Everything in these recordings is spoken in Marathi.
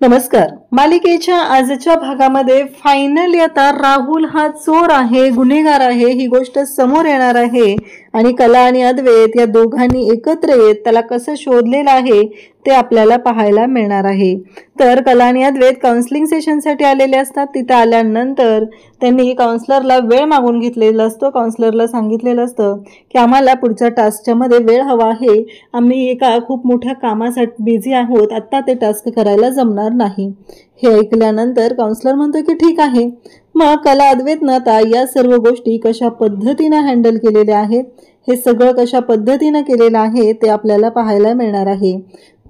नमस्कार. मालिकेच्या आजच्या भागामध्ये फायनली आता राहुल हा चोर आहे, गुन्हेगार आहे ही गोष्ट समोर येणार आहे आणि कला आणि अद्वैत या दोघांनी एकत्र येत त्याला कसं शोधलेलं आहे ते आपल्याला पाहायला मिळणार आहे. तर कला आणि अद्वैत काउन्सिलिंग सेशनसाठी आलेले असतात. तिथे आल्यानंतर त्यांनी काउन्सलरला वेळ मागून घेतलेला असतो. काउन्सलरला सांगितलेलं असतं की आम्हाला पुढच्या टास्कच्या मध्ये वेळ हवा आहे, आम्ही एका खूप मोठ्या कामासाठी बिझी आहोत, आता ते टास्क करायला जमणार नाही. हे ऐकल्यानंतर काउन्सलर म्हणतो की ठीक आहे. मग कला अद्वैतनं आता या सर्व गोष्टी कशा पद्धतीनं हँडल केलेल्या आहेत, हे सगळं कशा पद्धतीनं केलेलं आहे ते आपल्याला पाहायला मिळणार आहे.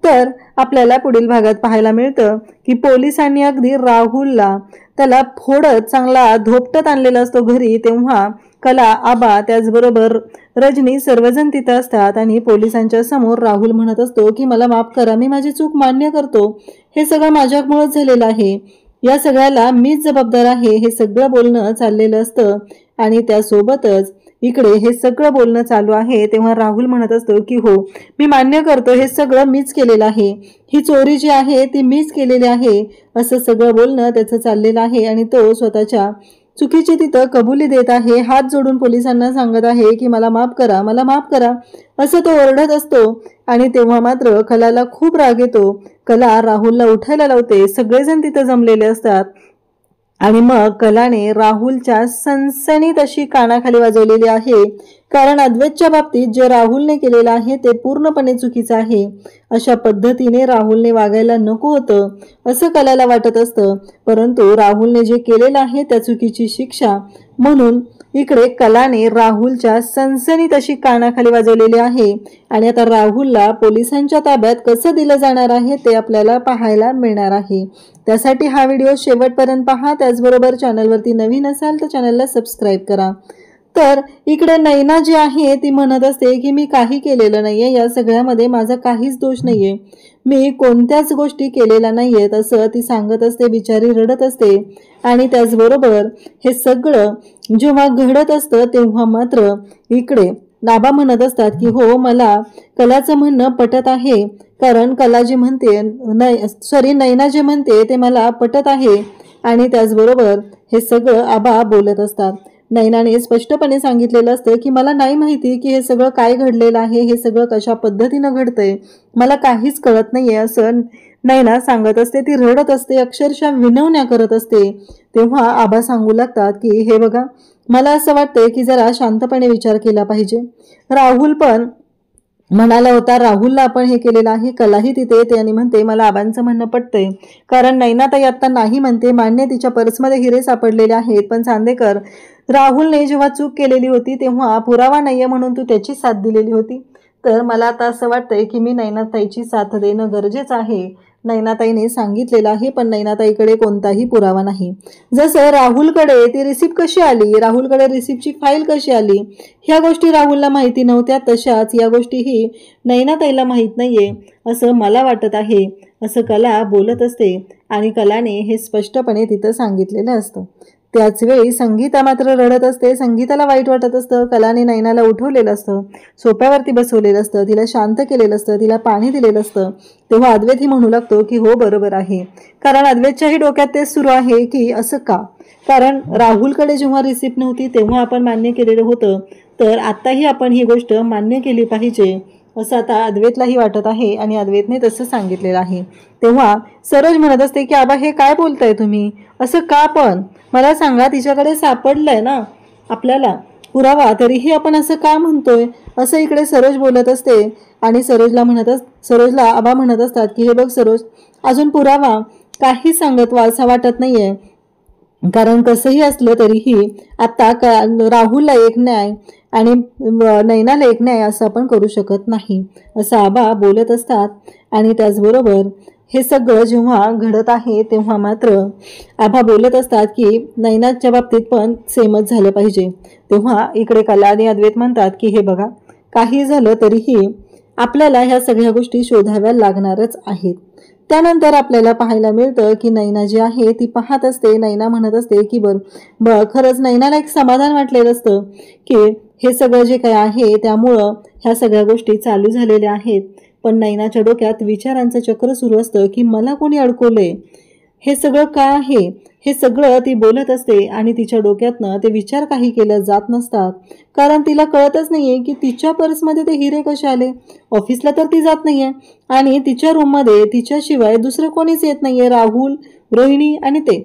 तर आपल्याला पुढील भागात पाहायला मिळतं की पोलिसांनी अगदी राहुलला त्याला फोडत चांगला धोपटत आणलेला असतो घरी. तेव्हा कला, आबा, त्याचबरोबर रजनी सर्वजण तिथं असतात आणि पोलिसांच्या समोर राहुल म्हणत असतो की मला माफ करा, मी माझी चूक मान्य करतो, हे सगळं माझ्यामुळेच झालेलं आहे, या सगळ्याला मीच जबाबदार आहे, हे सगळं बोलणं चाललेलं असतं. आणि त्यासोबतच इकडे हे सगळं बोलणं चालू आहे तेव्हा राहुल म्हणत असतो की हो, मी मान्य करतो, हे सगळं मीच केलेलं आहे, ही चोरी जी आहे ती मीच केलेली आहे, असं सगळं बोलणं त्याचं चाललेलं आहे. आणि तो स्वतःच्या चुकीची तिथं कबुली देत आहे, हात जोडून पोलिसांना सांगत आहे की मला माफ करा, मला माफ करा, असं तो ओरडत असतो. आणि तेव्हा मात्र कलाला खूप राग येतो. कला राहुलला उठायला लावते. सगळेजण तिथं जमलेले असतात आणि मग कलाने राहुलच्या सनसनीत अशी कानाखाली वाजवलेली आहे, कारण अद्वैतच्या बाबतीत जे राहुलने केलेलं आहे ते पूर्णपणे चुकीचं आहे. अशा पद्धतीने राहुलने वागायला नको होतं असं कलाला वाटत असतं, परंतु राहुलने जे केलेलं आहे त्या चुकीची शिक्षा म्हणून इकडे कलाने राहुलच्या सनसनीत अशी कानाखाली वाजवलेली आहे. आणि आता राहुलला पोलिसांच्या ताब्यात कसं दिलं जाणार आहे ते आपल्याला पाहायला मिळणार आहे. त्यासाठी हा व्हिडिओ शेवटपर्यंत पहा. त्याचबरोबर चॅनलवरती नवीन असाल तर चॅनलला सबस्क्राईब करा. तर इकडे नैना जी आहे ती म्हणत असते की मी काही केलेलं नाहीये, या सगळ्यामध्ये माझा काहीच दोष नाहीये, मी कोणत्याच गोष्टी केलेल्या नाहीयेत असं ती सांगत असते. बिचारी रडत असते. आणि त्याचबरोबर हे सगळं जेव्हा घडत असतं तेव्हा मात्र इकडे नाबा म्हणत असतात की हो, मला कलाचं म्हणणं पटत आहे, कारण कला जी म्हणते नैना जे म्हणते ते मला पटत आहे. आणि त्याचबरोबर हे सगळं आबा बोलत असतात. नैनाने स्पष्टपणे सांगितलेलं असतं की मला नाही माहिती की हे सगळं काय घडलेलं आहे, हे सगळं कशा पद्धतीनं घडतंय, मला काहीच कळत नाहीये असं नैना सांगत असते. ती रडत असते, अक्षरशः विनवण्या करत असते. तेव्हा आबा सांगू लागतात की हे बघा, मला असं वाटतंय की जरा शांतपणे विचार केला पाहिजे. राहुल पण म्हणाला होता, राहुलला आपण हे केलेलं आहे. कलाही तिथे येते आणि म्हणते मला आबांचं म्हणणं पटतंय, कारण नैनाताई आता नाही म्हणते, मान्य तिच्या पर्समध्ये हिरे सापडलेले आहेत, पण चांदेकर राहुलने जेव्हा चूक केलेली होती तेव्हा पुरावा नाहीये म्हणून तू त्याची साथ दिलेली होती. तर मला आता असं वाटतंय की मी नैनाताईची साथ देणं गरजेचं आहे, नैनाताईने सांगितलेलं आहे, पण नैनाताईकडे कोणताही पुरावा नाही. जसं राहुलकडे ती रिसिप्ट कशी आली, राहुलकडे रिसिप्टची फाईल कशी आली, ह्या गोष्टी राहुलला माहिती नव्हत्या, तशाच या गोष्टीही नैनाताईला माहीत नाहीये असं मला वाटत आहे, असं कला बोलत असते. आणि कलाने हे स्पष्टपणे तिथं सांगितलेलं असतं. त्याच वेळी संगीता मात्र रडत असते. संगीताला वाईट वाटत असतं. कलाने नैनाला उठवलेलं असतं, सोप्यावरती बसवलेलं असतं, तिला शांत केलेलं असतं, तिला पाणी दिलेलं असतं. तेव्हा अद्वैतही म्हणू लागतो की हो बरोबर आहे, कारण अद्वैतच्याही डोक्यात तेच सुरू आहे की असं का, कारण राहुलकडे जेव्हा रिसिप्ट नव्हती तेव्हा आपण मान्य केलेलं होतं, तर आत्ताही आपण ही गोष्ट मान्य केली पाहिजे असं आता अद्वैतलाही वाटत आहे. आणि अद्वैतने तसं सांगितलेलं आहे. तेव्हा सरोज म्हणत असते की आबा हे काय बोलताय तुम्ही, असं का, पण मला सांगा, तिच्याकडे सापडलंय ना आपल्याला पुरावा, तरीही आपण असं का म्हणतोय, असं इकडे सरोज बोलत असते. आणि सरोजला आबा म्हणत असतात की हे बघ सरोज, अजून पुरावा काही सांगत असं वाटत नाहीये, कारण कसंही असलं तरीही आता राहुलला एक न्याय आणि नैनाला एक न्याय असं आपण करू शकत नाही, असं आबा बोलत असतात. आणि त्याचबरोबर हे सगळं जेव्हा घडत आहे तेव्हा मात्र आबा बोलत असतात की नैनाच्या बाबतीत पण सेमच झालं पाहिजे. तेव्हा इकडे कला आणि अद्वैत म्हणतात की हे बघा, काही झालं तरीही आपल्याला ह्या सगळ्या गोष्टी शोधाव्या लागणारच आहेत. त्यानंतर आपल्याला पाहायला मिळतं की नैना जी आहे ती पाहत असते. नैना म्हणत असते की खरंच नैनाला एक समाधान वाटलेलं असतं की हे सगळं जे काय आहे त्यामुळं ह्या सगळ्या गोष्टी चालू झालेल्या आहेत. पण नैनाच्या डोक्यात विचारांचं चक्र सुरू असतं की मला कोणी अडकवलंय, हे सगळं का आहे, हे सगळं ती बोलत असते आणि तिच्या डोक्यातनं ते विचार काही केले जात नसतात. कारण तिला कळतच नाहीये की तिच्या पर्समध्ये ते हिरे कसे आले. ऑफिसला तर ती जात नाहीये आणि तिच्या रूममध्ये तिच्याशिवाय दुसरं कोणीच येत नाहीये. राहुल, रोहिणी आणि ते,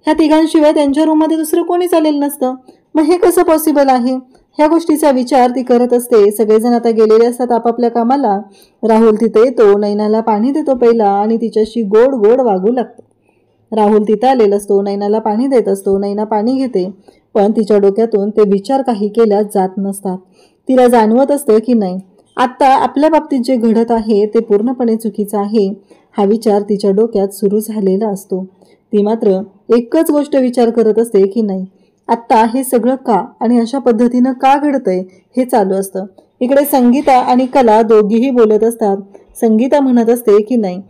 ह्या तिघांशिवाय त्यांच्या रूममध्ये दुसरं कोणीच आलेलं नसतं. मग हे कसं पॉसिबल आहे? ह्या गोष्टीचा विचार ती करत असते. सगळेजण आता गेलेले असतात आपापल्या कामाला. राहुल तिथे येतो, नैनाला पाणी देतो पहिला आणि तिच्याशी गोड गोड वागू लागतो. राहुल तिथं आलेला असतो, नैनाला पाणी देत असतो. नैना पाणी घेते, पण तिच्या डोक्यातून ते विचार काही केल्या जात नसतात. तिला जाणवत असतं की नाही, आता आपल्या बाबतीत जे घडत आहे ते पूर्णपणे चुकीचं आहे, हा विचार तिच्या डोक्यात सुरू झालेला असतो. ती मात्र एकच गोष्ट विचार करत असते की नाही, आत्ता हे सगळं का आणि अशा पद्धतीनं का घडतंय हे चालू असतं. इकडे संगीता आणि कला दोघीही बोलत असतात. संगीता म्हणत असते की नाही,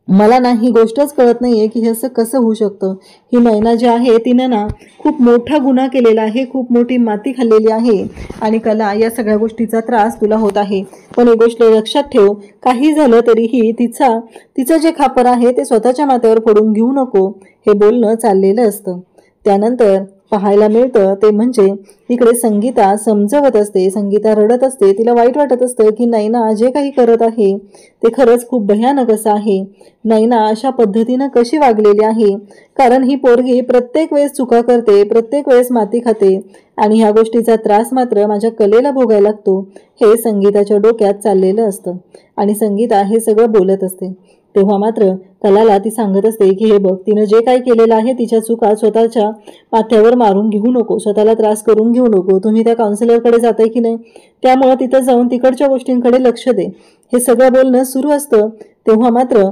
मला ना ही गोष्टच कळत नाहीये की हे असं कसं होऊ शकतं. ही नैना जी आहे तिनं ना खूप मोठा गुन्हा केलेला आहे, खूप मोठी माती खाल्लेली आहे. आणि कला, या सगळ्या गोष्टीचा त्रास तुला होत आहे, पण एक गोष्ट लक्षात ठेव, काही झालं तरीही तिचं जे खापर आहे ते स्वतःच्या माथ्यावर पडून घेऊ नको, हे बोलणं चाललेलं असतं. त्यानंतर पाहायला मिळतं ते म्हणजे इकडे संगीता समजवत असते. संगीता रडत असते. तिला वाईट वाटत असतं की नैना जे काही करत आहे ते खरंच खूप भयानक असं आहे. नैना अशा पद्धतीनं कशी वागलेली आहे, कारण ही पोरगी प्रत्येक वेळेस चुका करते, प्रत्येक वेळेस माती खाते आणि ह्या गोष्टीचा त्रास मात्र माझ्या कलेला भोगायला लागतो, हे संगीताच्या डोक्यात चाललेलं असतं. आणि संगीता हे सगळं बोलत असते. तेव्हा मात्र कलाला ती सांगत असते की हे बघ, तिनं जे काही केलेलं आहे तिच्या चुका स्वतःच्या माथ्यावर मारून घेऊ नको, स्वतःला त्रास करून घेऊ नको. तुम्ही त्या काउन्सिलरकडे जाताय की नाही, त्यामुळे तिथं जाऊन तिकडच्या गोष्टींकडे लक्ष दे, हे सगळं बोलणं सुरू असतं. तेव्हा मात्र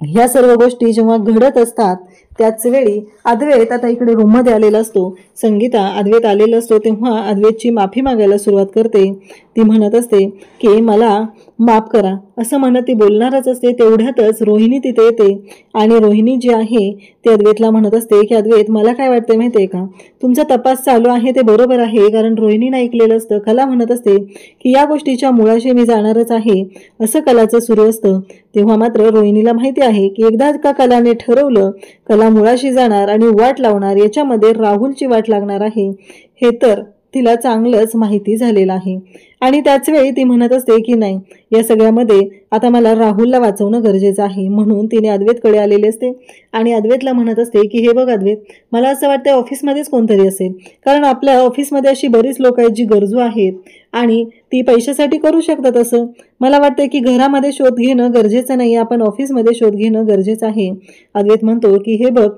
ह्या सर्व गोष्टी जेव्हा घडत असतात त्याच वेळी अद्वैत आता इकडे रूममध्ये आलेला असतो. संगीता अद्वैत आलेला असतो तेव्हा अद्वैतची माफी मागायला सुरुवात करते. ती म्हणत असते की मला माफ करा, असं म्हणत ती बोलणारच असते. तेवढ्यातच रोहिणी तिथे येते आणि रोहिणी जी आहे ती अद्वैतला म्हणत असते की अद्वैत, मला काय वाटतं माहिती आहे का, तुमचा तपास चालू आहे ते बरोबर आहे, कारण रोहिणीनं ऐकलेलं असतं. कला म्हणत असते की या गोष्टीच्या मुळाशी मी जाणारच आहे, असं कलाचं सुरू असतं. तेव्हा मात्र रोहिणीला माहिती आहे की एकदा का कलाने ठरवलं, कला मुळाशी जाणार आणि वाट लावणार, याच्यामध्ये राहुलची वाट लागणार आहे, हे तर तिला चांगलंच माहिती झालेलं आहे. आणि त्याच वेळी ती म्हणत असते की नाही, या सगळ्यामध्ये आता मला राहुलला वाचवणं गरजेचं आहे. म्हणून तिने अद्वैतकडे आलेले असते आणि अद्वैतला म्हणत असते की हे बघ अद्वैत, मला असं वाटतं ऑफिसमध्येच कोणतरी असेल, कारण आपल्या ऑफिसमध्ये अशी बरीच लोक आहेत जी गरजू आहेत आणि ती पैशासाठी करू शकतात. असं मला वाटतं की घरामध्ये शोध घेणं गरजेचं नाही, आपण ऑफिसमध्ये शोध घेणं गरजेचं आहे. अद्वैत म्हणतो की हे बघ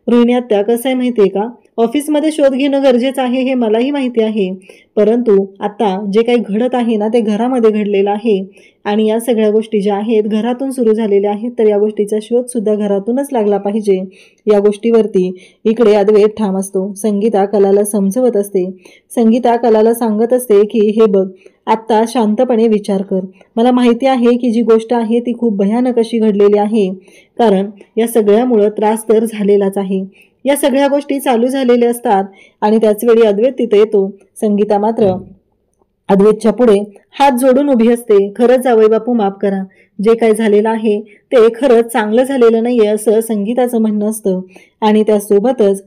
रोहिणी आत्या, कसं आहे माहिती आहे का, ऑफिसमध्ये शोध घेणं गरजेचं आहे हे मलाही माहिती आहे, परंतु आता जे काही घडत आहे ना ते घरामध्ये घडलेलं आहे आणि या सगळ्या गोष्टी ज्या आहेत घरातून सुरू झालेल्या आहेत, तर या गोष्टीचा शोध सुद्धा घरातूनच लागला पाहिजे. या गोष्टीवरती इकडे अद्वैत ठाम असतो. संगीता कलाला समजवत असते. संगीता कलाला सांगत असते की हे बघ, आत्ता शांतपणे विचार कर. मला माहिती आहे की जी गोष्ट आहे ती खूप भयानक अशी घडलेली आहे, कारण या सगळ्यामुळं त्रास तर झालेलाच आहे. या सगळ्या गोष्टी चालू झालेल्या असतात आणि त्याच वेळी अद्वैत तिथे येतो. संगीता मात्र अद्वैतच्या पुढे हात जोडून उभी असते. खरंच जावई बापू, माफ करा, जे काही झालेलं आहे ते खरंच चांगलं झालेलं नाहीये, असं संगीताचं म्हणणं असतं. आणि त्यासोबतच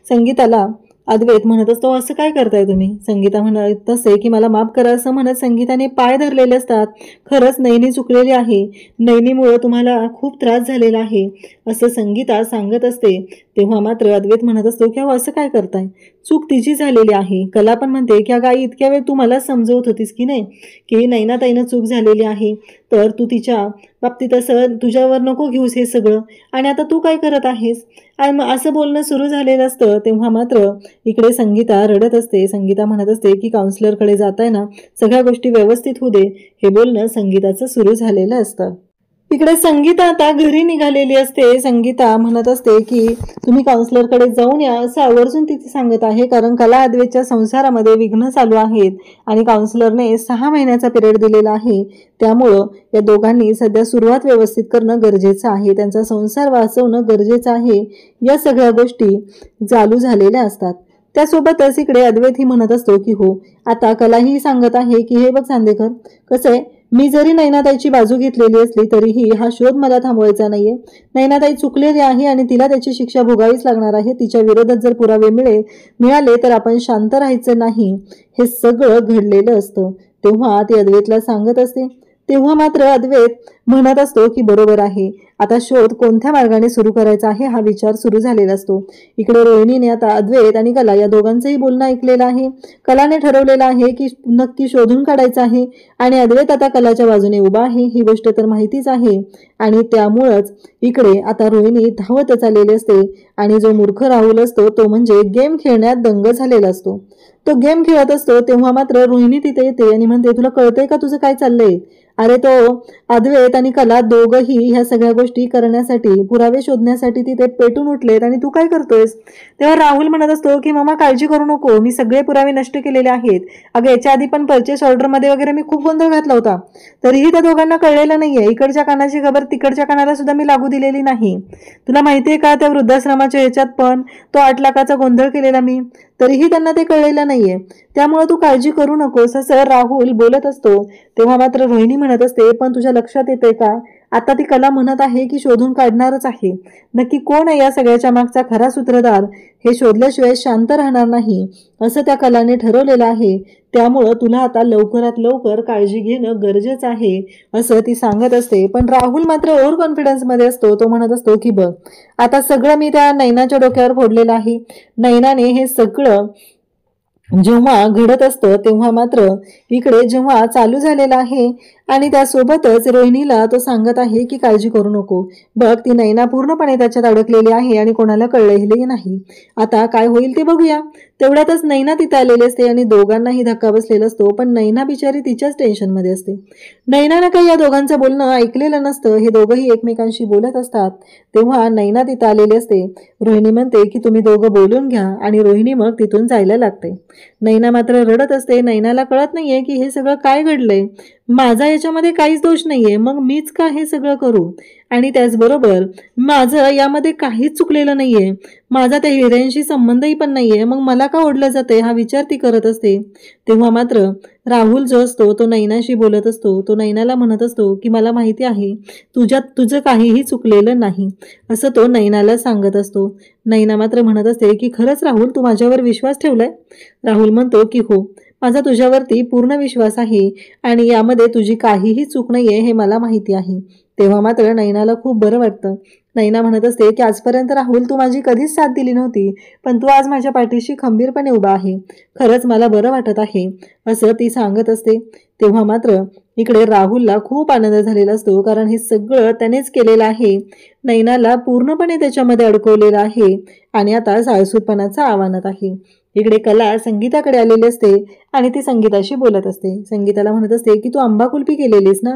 संगीताला अद्वैत म्हणत असतो, असं काय करताय तुम्ही. संगीता म्हणत असते की मला माफ करा, असं म्हणत संगीताने पाय धरलेले असतात. खरंच नैनी चुकलेली आहे, नैनीमुळे तुम्हाला खूप त्रास झालेला आहे, असं संगीता सांगत असते. तेव्हा मात्र अद्वैत म्हणत असतो की असं काय करताय, चूक तिची झालेली आहे. कला पण म्हणते की अगं आई, इतक्या वेळ तू मला समजवत होतीस की नाही की नैनाताईनं चूक झालेली आहे, तर तू तिच्या बाबतीत असं तुझ्यावर नको घेऊस हे सगळं, आणि आता तू काय करत आहेस, आणि असं बोलणं सुरू झालेलं असतं. तेव्हा मात्र इकडे संगीता रडत असते. संगीता म्हणत असते की काउन्सिलरकडे जाताय ना, सगळ्या गोष्टी व्यवस्थित होऊ दे, हे बोलणं संगीताचं सुरू झालेलं असतं. इकडे संगीता आता घरी निघालेली असते. संगीता म्हणत असते की तुम्ही काउन्सिलरकडे जाऊन या, असं आवर्जून तिथे सांगत आहे, कारण कला अद्वैतच्या संसारामध्ये विघ्न चालू आहेत आणि काउन्सिलरने 6 महिन्याचा पिरियड दिलेला आहे. त्यामुळं या दोघांनी सध्या सुरुवात व्यवस्थित करणं गरजेचं आहे, त्यांचा संसार वाचवणं गरजेचं आहे. या सगळ्या गोष्टी चालू झालेल्या असतात. त्यासोबतच इकडे अद्वैत ही म्हणत असतो की हो, आता कलाही सांगत आहे की हे बघ चांदेकर, कसं आहे, मी जरी नैनाताईची बाजू घेतलेली असली तरीही हा शोध मला थांबवायचा नाहीये. नैनाताई चुकलेली आहे आणि तिला त्याची शिक्षा भोगावीच लागणार आहे. तिच्या विरोधात जर पुरावे मिळाले तर आपण शांत राहायचं नाही. हे सगळं घडलेलं असतं. तेव्हा ती अद्वैतला सांगत असते. तेव्हा मात्र अद्वैत म्हणत असतो की बरोबर आहे. आता शोध कोणत्या मार्गाने सुरू करायचा आहे हा विचार सुरू झालेला असतो. इकडे रोहिणीने आता अद्वैत आणि कला या दोघांचंही बोलणं ऐकलेलं आहे. कलाने ठरवलेलं आहे की नक्की शोधून काढायचं आहे आणि अद्वैत आता कलाच्या बाजूने उभा आहे. ही गोष्ट तर माहितीच आहे आणि त्यामुळंच इकडे आता रोहिणी धावतच आलेली असते आणि जो मूर्ख राहुल असतो तो म्हणजे गेम खेळण्यात दंग झालेला असतो. तो गेम खेळत असतो तेव्हा मात्र रोहिणी तिथे येते आणि म्हणते, तुला कळतंय का तुझं काय चाललंय? अरे तो अद्वैत आणि कला दोघही ह्या सगळ्या गोष्टी करण्यासाठी, पुरावे शोधण्यासाठी तिथे पेटून उठलेत आणि तू काय करतोयस? तेव्हा राहुल म्हणत असतो की मामा काळजी करू नको, मी सगळे पुरावे नष्ट केलेले आहेत. अगं याच्या आधी पण परचेस ऑर्डर मध्ये वगैरे मी खूप गोंधळ घातला होता, तरीही त्या दोघांना कळलेलं नाहीये. इकडच्या कानाची खबर तिकडच्या कानाला सुद्धा मी लागू दिलेली नाही. तुला माहितीये का त्या वृद्धाश्रमाच्या ह्याच्यात पण तो 8 लाखाचा गोंधळ केलेला मी, तरीही त्यांना ते कळलेलं नाहीये. त्यामुळे तू काळजी करू नकोस असं राहुल बोलत असतो. तेव्हा मात्र रोहिणी म्हणत असते, पण तुझ्या लक्षात येते का आता ती कला म्हणत आहे की शोधून काढणारच आहे. नक्की कोण आहे या सगळ्याच्या मागचा खरा सूत्रधार हे शोधल्याशिवाय शांत राहणार नाही असं त्या कलाने ठरवलेलं आहे. त्यामुळं तुला आता लवकरात लवकर काळजी घेणं गरजेचं आहे असं ती सांगत असते. पण राहुल मात्र ओव्हर कॉन्फिडन्स मध्ये असतो. तो म्हणत असतो की बघ आता सगळं मी त्या नैनाच्या डोक्यावर फोडलेलं आहे. नैनाने हे सगळं जेव्हा घडत असतं तेव्हा मात्र इकडे जेव्हा चालू झालेलं आहे आणि त्यासोबतच रोहिणीला तो सांगत आहे की काळजी करू नको. बघ ती नैना पूर्णपणे त्याच्यात अडकलेली आहे आणि कोणाला कळलेही नाही. आता काय होईल ते बघूया. तेवढ्यातच नैना तिथे आलेली असते आणि दोघांनाही धक्का बसलेला असतो. पण नैना बिचारी तिच्याच टेन्शनमध्ये असते. नैनानं काही या दोघांचं बोलणं ऐकलेलं नसतं. हे दोघंही एकमेकांशी बोलत असतात. तेव्हा नैना तिथे आलेली असते. रोहिणी म्हणते की तुम्ही दोघं बोलून घ्या आणि रोहिणी मग तिथून जायला लागते. नैना मात्र रडत असते. नैनाला कळत नाहीये की हे सगळं काय घडलंय. माझा याच्यामध्ये काहीच दोष नाहीये, मग मीच का हे सगळं करू? आणि त्याचबरोबर माझं यामध्ये काहीच चुकलेलं नाहीये. माझा त्या हिऱ्यांशी संबंधही पण नाहीये, मग मला का ओढलं जाते हा विचार ती करत असते. तेव्हा मात्र राहुल जो असतो तो नैनाशी बोलत असतो. तो नैनाला म्हणत असतो की मला माहिती आहे तुझं काहीही चुकलेलं नाही असं तो नैनाला सांगत असतो. नैना मात्र म्हणत असते की खरंच राहुल तू माझ्यावर विश्वास ठेवलाय? राहुल म्हणतो की हो, माझा तुझ्यावरती पूर्ण विश्वास आहे आणि यामध्ये तुझी काहीही चूक नाहीये हे मला माहिती आहे. तेव्हा मात्र नैनाला खूप बरं वाटतं. नैना म्हणत असते की आजपर्यंत राहुल तू माझी कधीच साथ दिली नव्हती, पण तू आज माझ्या पाठीशी खंबीरपणे उभा आहे. खरंच मला बरं वाटत आहे असं ती सांगत असते. तेव्हा मात्र इकडे राहुलला खूप आनंद झालेला असतो, कारण हे सगळं त्यानेच केलेलं आहे. नैनाला पूर्णपणे त्याच्यामध्ये अडकवलेलं आहे आणि आता साळसूदपणाचा आव्हानात आहे. इकडे कला संगीताकडे आलेली असते आणि ती संगीताशी बोलत असते. संगीताला म्हणत असते की तू आंबा कुल्फी केलेलीस ना,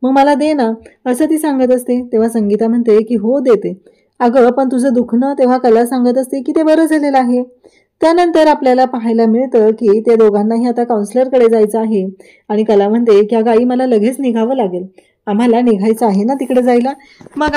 मग मला दे ना असं ती सांगत असते. तेव्हा संगीता म्हणते की हो देते. अगं पण तुझं दुखणं, तेव्हा कला सांगत असते की ते बरं झालेलं आहे. त्यानंतर आपल्याला पाहायला मिळतं की त्या दोघांनाही आता काउन्सिलरकडे जायचं आहे आणि कला म्हणते की अगं आई मला लगेच निघावं लागेल, आम्हाला निघायचं आहे ना तिकडे जायला. मग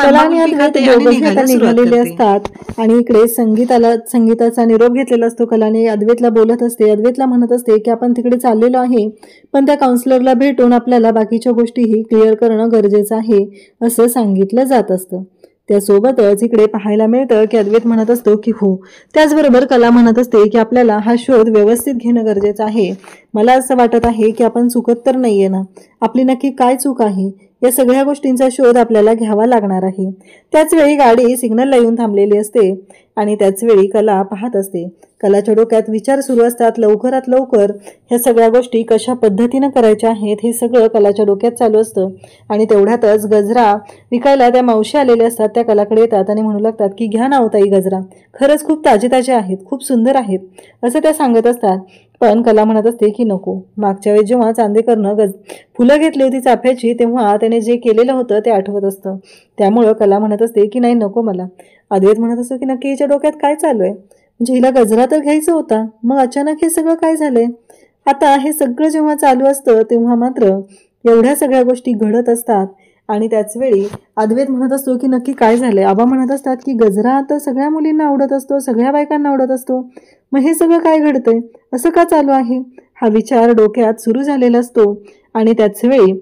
निघालेले असतात आणि इकडे संगीताचा निरोप घेतलेला असतो. कलाने अद्वैतला बोलत असते. अद्वैतला म्हणत असते की आपण तिकडे चाललेलो आहे, पण त्या काउन्सिलरला भेटून आपल्याला बाकीच्या गोष्टीही क्लिअर करणं गरजेचं आहे असं सांगितलं जात असतं. त्यासोबतच इकडे पाहायला मिळतं की अद्वैत म्हणत असतो की हो, त्याचबरोबर कला म्हणत असते की आपल्याला हा शोध व्यवस्थित घेणं गरजेचं आहे. मला असं वाटत आहे की आपण चुकत तर नाहीये ना, आपली नक्की काय चूक आहे या सगळ्या गोष्टींचा शोध आपल्याला घ्यावा लागणार आहे. त्याच वेळी गाडी सिग्नलला येऊन थांबलेली असते आणि त्याच वेळी कला पाहत असते. कलाच्या डोक्यात विचार सुरू असतात. लवकरात लवकर ह्या सगळ्या गोष्टी कशा पद्धतीनं करायच्या आहेत हे सगळं कलाच्या डोक्यात चालू असतं आणि तेवढ्यातच गजरा विकायला त्या मावशी आलेल्या असतात. त्या कलाकडे येतात आणि म्हणू लागतात की घ्या ना ताई गजरा, खरंच खूप ताजे ताजे आहेत, खूप सुंदर आहेत असं त्या सांगत असतात. पण कला म्हणत असते की नको, मागच्या वेळेस जेव्हा चांदेकरनं फुलं घेतली होती चाफ्याची तेव्हा त्याने जे केलेलं होतं ते आठवत असतं. त्यामुळं कला म्हणत असते की नाही नको मला. अद्वैत म्हणत असतो की नक्की हिच्या डोक्यात काय चालू आहे, म्हणजे हिला गजरा तर घ्यायचा होता, मग अचानक हे सगळं काय झालंय? आता हे सगळं जेव्हा चालू असतं तेव्हा मात्र एवढ्या सगळ्या गोष्टी घडत असतात आणि त्याच वेळी अद्वैत म्हणत असतो की नक्की काय झालंय. आबा म्हणत असतात की गजरा तर सगळ्या मुलींना आवडत असतो, सगळ्या बायकांना आवडत असतो, मग हे सगळं काय घडतंय, असं का चालू आहे? हा विचार डोक्यात सुरू झालेला असतो आणि त्याच वेळी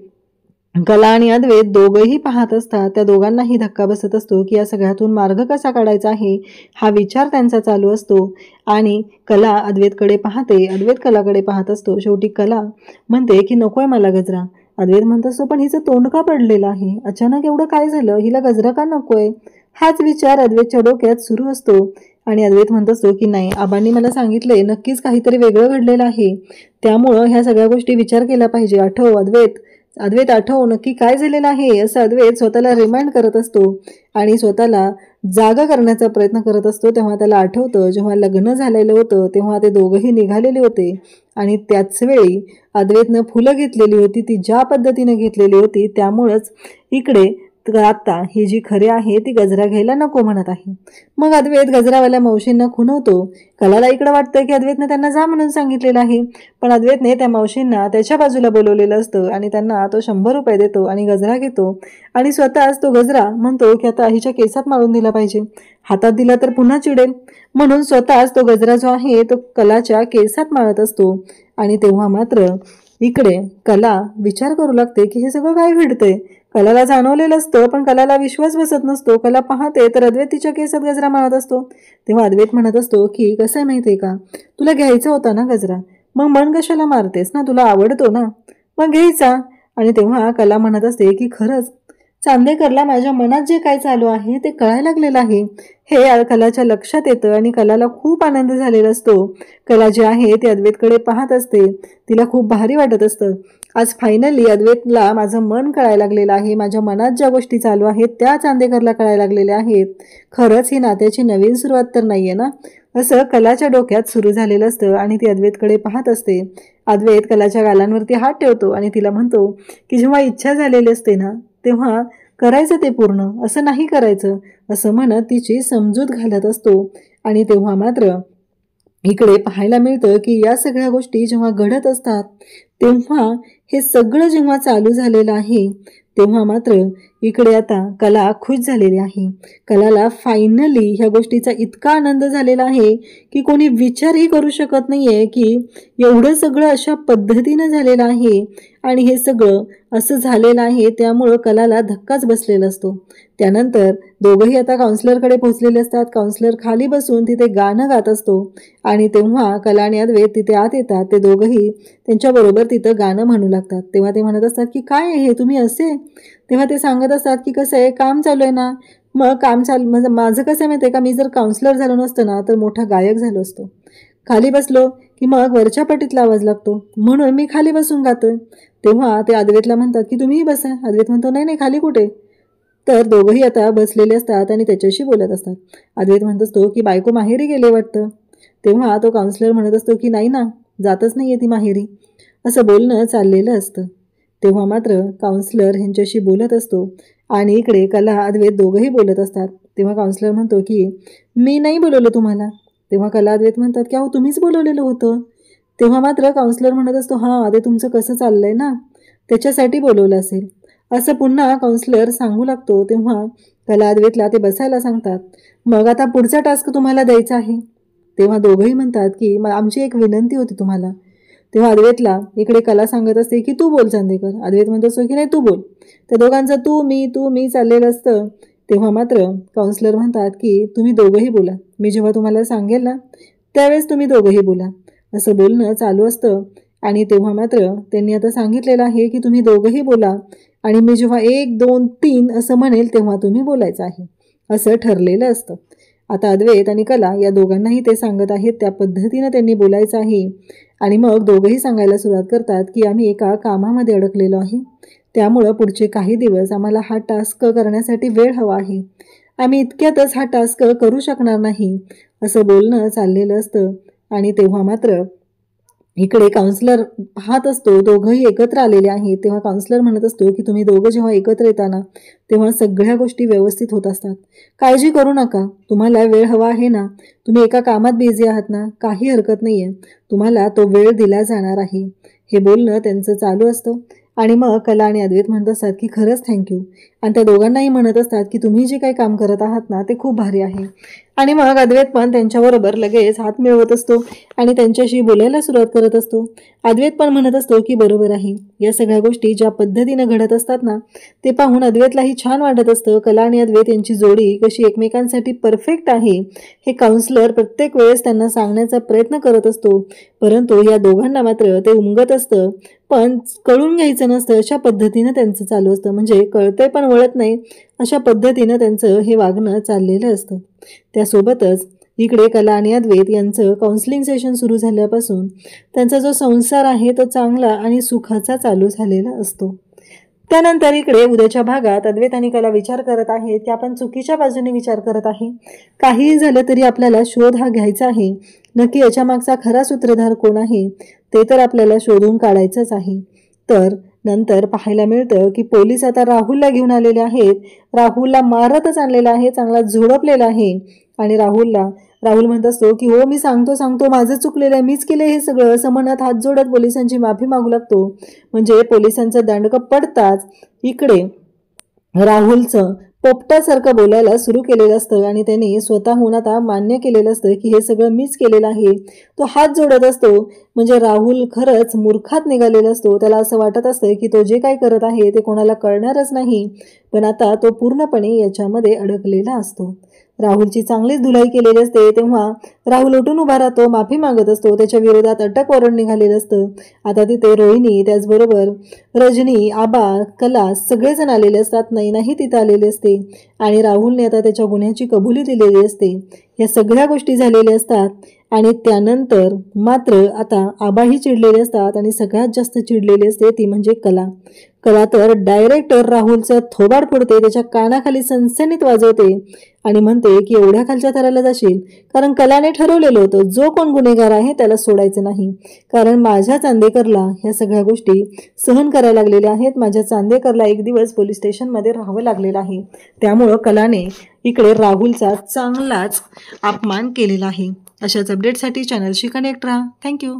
कला आणि अद्वैत दोघंही पाहत असतात. त्या दोघांनाही धक्का बसत असतो की या सगळ्यातून मार्ग कसा काढायचा आहे हा विचार त्यांचा चालू असतो. आणि कला अद्वैतकडे पाहते, अद्वैत कलाकडे पाहत असतो. शेवटी कला म्हणते की नकोय मला गजरा. अद्वैत म्हणत असतो पण हिचं तोंड का पडलेलं आहे, अचानक एवढं काय झालं, हिला गजरा का नकोय. हाच विचार अद्वैतच्या डोक्यात सुरू असतो. आणि अद्वैत म्हणत असतो की नाही, आबांनी मला सांगितलंय नक्कीच काहीतरी वेगळं घडलेलं आहे, त्यामुळं ह्या सगळ्या गोष्टी विचार केला पाहिजे. आठव अद्वैत, अद्वैत आठव नक्की काय झालेलं आहे, असं अद्वैत स्वतःला रिमाइंड करत असतो आणि स्वतःला जागा करण्याचा प्रयत्न करत असतो. तेव्हा त्याला आठवतं जेव्हा लग्न झालेलं होतं तेव्हा ते दोघंही निघालेले होते आणि त्याच वेळी अद्वैतनं फुलं घेतलेली होती, ती ज्या पद्धतीने घेतलेली होती त्यामुळंच इकडे आता ही जी खरे आहे ती गजरा घ्यायला नको म्हणत आहे. मग अद्वैत गजरावाल्या मावशींना खुणवतो. कलाला इकडं वाटतं की अद्वैतने त्यांना जा म्हणून सांगितलेलं आहे, पण अद्वैतने त्या मावशींना त्याच्या बाजूला बोलवलेलं असतं आणि त्यांना तो 100 रुपये देतो आणि गजरा घेतो आणि स्वतःच तो गजरा म्हणतो की आता हिच्या केसात माळून दिला पाहिजे, हातात दिला तर पुन्हा चिडेल, म्हणून स्वतःच तो गजरा जो आहे तो कलाच्या केसात माळत असतो. आणि तेव्हा मात्र इकडे कला विचार करू लागते की हे सगळं काय घडतंय. कलाला जाणवलेलं असतं पण कलाला विश्वास बसत नसतो. कला पाहते तर अद्वैत तिच्या केसात गजरा मारत असतो. तेव्हा अद्वैत म्हणत असतो की कसं आहे माहितीये का, तुला घ्यायचा होता ना गजरा, मग मन कशाला मारतेस ना, तुला आवडतो ना, मग घ्यायचा. आणि तेव्हा कला म्हणत असते की खरंच चांदेकरला माझ्या मनात जे काय चालू आहे ते कळायला लागलेलं आहे. हे कलाच्या लक्षात येतं आणि कलाला खूप आनंद झालेला असतो. कला जी आहे ती अद्वैतकडे पाहत असते, तिला खूप भारी वाटत असतं. आज फायनली अद्वैतला माझं मन कळायला लागलेलं आहे, माझ्या मनात ज्या गोष्टी चालू आहेत त्या चांदेकरला कळायला लागलेल्या आहेत. खरंच ही नात्याची नवीन सुरुवात तर नाहीये ना, असं कलाच्या डोक्यात सुरू झालेलं असतं आणि ती अद्वैतकडे पाहत असते. अद्वैत कलाच्या गालांवरती हात ठेवतो आणि तिला म्हणतो की जेव्हा इच्छा झालेली असते ना तेव्हा करायचं ते पूर्ण, असं नाही करायचं, असं म्हणत तिची समजूत घालत असतो. आणि तेव्हा मात्र इकडे पाहायला मिळतं की या सगळ्या गोष्टी जेव्हा घडत असतात तेव्हा हे सगळं जेव्हा चालू झालेलं आहे तेव्हा मात्र इकडे आता कला खुश झालेली आहे. कलाला फायनली ह्या गोष्टीचा इतका आनंद झालेला आहे की कोणी विचारही करू शकत नाहीये की एवढं सगळं अशा पद्धतीनं झालेलं आहे आणि हे सगळं असं झालेलं आहे. त्यामुळं कलाला धक्काच बसलेला असतो. त्यानंतर दोघंही आता काउन्सिलरकडे पोहोचलेले असतात. काउन्सिलर खाली बसून तिथे गाणं गात असतो आणि तेव्हा कला आणि अद्वैत तिथे आत येतात. ते दोघंही त्यांच्याबरोबर तिथं गाणं म्हणू लागतात. तेव्हा ते म्हणत असतात की काय आहे तुम्ही असे. तेव्हा ते सांगत असतात की कसं आहे, काम चालू आहे ना. मग काम चालू म्हणजे माझं कसं आहे माहिती आहे का, मी जर काउन्सिलर झालो नसतं ना तर मोठा गायक झालो असतो. खाली बसलो की मग वरच्या पटीतला आवाज लागतो म्हणून मी खाली बसून गातोय. तेव्हा ते अद्वैतला म्हणतात की तुम्हीही बसा. अद्वैत म्हणतो नाही नाही खाली कुठे. तर दोघंही आता बसलेले असतात आणि त्याच्याशी बोलत असतात. अद्वैत म्हणत असतो की बायको माहेरी गेले वाटतं. तेव्हा तो काउन्सिलर म्हणत असतो की नाही ना, जातच नाहीये ती माहेरी, असं बोलणं चाललेलं असतं. तेव्हा मात्र काउन्सिलर ह्यांच्याशी बोलत असतो आणि इकडे कला अद्वैत दोघंही बोलत असतात. तेव्हा काउन्सिलर म्हणतो की मी नाही बोलवलं तुम्हाला. तेव्हा कला अद्वैत म्हणतात की अहो तुम्हीच बोलवलेलं होतं. तेव्हा मात्र काउन्सिलर म्हणत असतो हां ते तुमचं कसं चाललंय ना त्याच्यासाठी बोलवलं असेल, असं पुन्हा काउन्सिलर सांगू लागतो. तेव्हा कला अद्वैतला ते बसायला सांगतात. मग आता पुढचा टास्क तुम्हाला द्यायचा आहे. तेव्हा दोघंही म्हणतात की आमची एक विनंती होती तुम्हाला. तेव्हा अद्वैतला इकडे कला सांगत असते की तू बोल चांदेकर. अद्वैत म्हणत असतो की नाही तू बोल. त्या दोघांचं तू मी चाललेलं असतं. तेव्हा मात्र काउन्सिलर म्हणतात की तुम्ही दोघंही बोला, मी जेव्हा तुम्हाला सांगेल ना त्यावेळेस तुम्ही दोघंही बोला, असं बोलणं चालू असतं. आणि तेव्हा मात्र त्यांनी आता सांगितलेलं आहे की तुम्ही दोघंही बोला आणि मी जेव्हा 1 2 3 असं म्हणेल तेव्हा तुम्ही बोलायचं आहे, असं ठरलेलं असतं. आता अद्वैत आणि कला या दोघांनाही ते सांगत आहेत त्या पद्धतीनं त्यांनी बोलायचं आहे. आणि मग दोघंही सांगायला सुरुवात करतात की आम्ही एका कामामध्ये अडकलेलो आहे, त्यामुळं पुढचे काही दिवस आम्हाला हा टास्क करण्यासाठी वेळ हवा आहे, आम्ही इतक्यातच हा टास्क करू शकणार नाही, असं बोलणं चाललेलं असतं. आणि तेव्हा मात्र इकडे काउन्सिलर पाहत असतो दोघंही एकत्र आलेले आहेत. तेव्हा काउन्सिलर म्हणत असतो की तुम्ही दोघं जेव्हा एकत्र येताना तेव्हा सगळ्या गोष्टी व्यवस्थित होत असतात, काळजी करू नका. तुम्हाला वेळ हवा आहे ना, तुम्ही एका कामात बिझी आहात ना, काही हरकत नाही आहे, तुम्हाला तो वेळ दिला जाणार आहे, हे बोलणं त्यांचं चालू असतं. आणि मग कला आणि अद्वैत म्हणत असतात की खरंच थँक्यू. आणि त्या दोघांनाही म्हणत असतात की तुम्ही जे काही काम करत आहात ना ते खूप भारी आहे. आणि मग अद्वैत पण त्यांच्याबरोबर लगेच हात मिळवत असतो आणि त्यांच्याशी बोलायला सुरुवात करत असतो. अद्वैत पण म्हणत असतो की बरोबर आहे. या सगळ्या गोष्टी ज्या पद्धतीनं घडत असतात ना ते पाहून अद्वैतलाही छान वाटत असतं. कला आणि अद्वैत यांची जोडी कशी एकमेकांसाठी परफेक्ट आहे हे काउन्सिलर प्रत्येक वेळेस त्यांना सांगण्याचा प्रयत्न करत असतो. परंतु या दोघांना मात्र ते उमगत असतं, पण कळून घ्यायचं नसतं अशा पद्धतीनं त्यांचं चालू असतं. म्हणजे कळतंय पण वळत नाही अशा पद्धतीनं त्यांचं हे वागणं चाललेलं असतं. त्यासोबतच इकडे कला आणि अद्वैत यांचं काउन्सिलिंग सेशन सुरू झाल्यापासून त्यांचा जो संसार आहे तो चांगला आणि सुखाचा चालू झालेला असतो. त्यानंतर इकडे उद्याच्या भागात अद्वैत आणि कला विचार करत आहे की आपण चुकीच्या बाजूने विचार करत आहे. काहीही झालं तरी आपल्याला शोध हा घ्यायचा आहे. नक्की याच्या मागचा खरा सूत्रधार कोण आहे ते तर आपल्याला शोधून काढायचंच आहे. तर नंतर पाहायला मिळतं की पोलीस आता राहुलला घेऊन आलेले आहेत. राहुलला मारतच आणलेला आहे, चांगला झोडपलेला आहे. आणि राहुल म्हणत असतो की हो मी सांगतो माझं चुकलेलं आहे, मीच केलं हे सगळं असं म्हणत हात जोडत पोलिसांची माफी मागू लागतो. म्हणजे पोलिसांचं दांडकं पडताच इकडे राहुलचं पोपटासारखं बोलायला सुरू केलेलं असतं आणि त्याने स्वतःहून आता मान्य केलेलं असतं की हे सगळं मीच केलेलं आहे. तो हात जोडत असतो. म्हणजे राहुल खरंच मूर्खात निघालेला असतो. त्याला असं वाटत असतं की तो जे काय करत आहे ते कोणाला कळणारच नाही, पण आता तो पूर्णपणे याच्यामध्ये अडकलेला असतो. राहुलची चांगलीच धुलाई केलेली असते. तेव्हा राहुल उठून उभा राहतो, माफी मागत असतो. त्याच्या विरोधात अटक वॉरंट निघालेलं असतं. आता तिथे रोहिणी, त्याचबरोबर रजनी, आबा, कला सगळेजण आलेले असतात. नैनाही तिथं आलेले असते आणि राहुलने आता त्याच्या गुन्ह्याची कबुली दिलेली असते. या सगळ्या गोष्टी झालेल्या असतात आणि त्यानंतर मात्र आता आबाही चिडलेले असतात आणि सगळ्यात जास्त चिडलेली असते ती म्हणजे कला तर डायरेक्ट राहुलचं थोबाड फोडते, त्याच्या कानाखाली सनसनीत वाजवते आणि म्हणते की एवढ्या खालच्या थराला जाशील. कारण कलाने ठरवलेलं होतं जो कोण गुन्हेगार आहे त्याला सोडायचं नाही. कारण माझ्या चांदेकरला ह्या सगळ्या गोष्टी सहन करायला लागलेल्या आहेत. माझ्या चांदेकरला एक दिवस पोलीस स्टेशनमध्ये राहावं लागलेलं आहे. त्यामुळं कलाने इकडे राहुलचा चांगलाच अपमान केलेला आहे. अशाच अपडेटसाठी चॅनलशी कनेक्ट राहा. थँक्यू.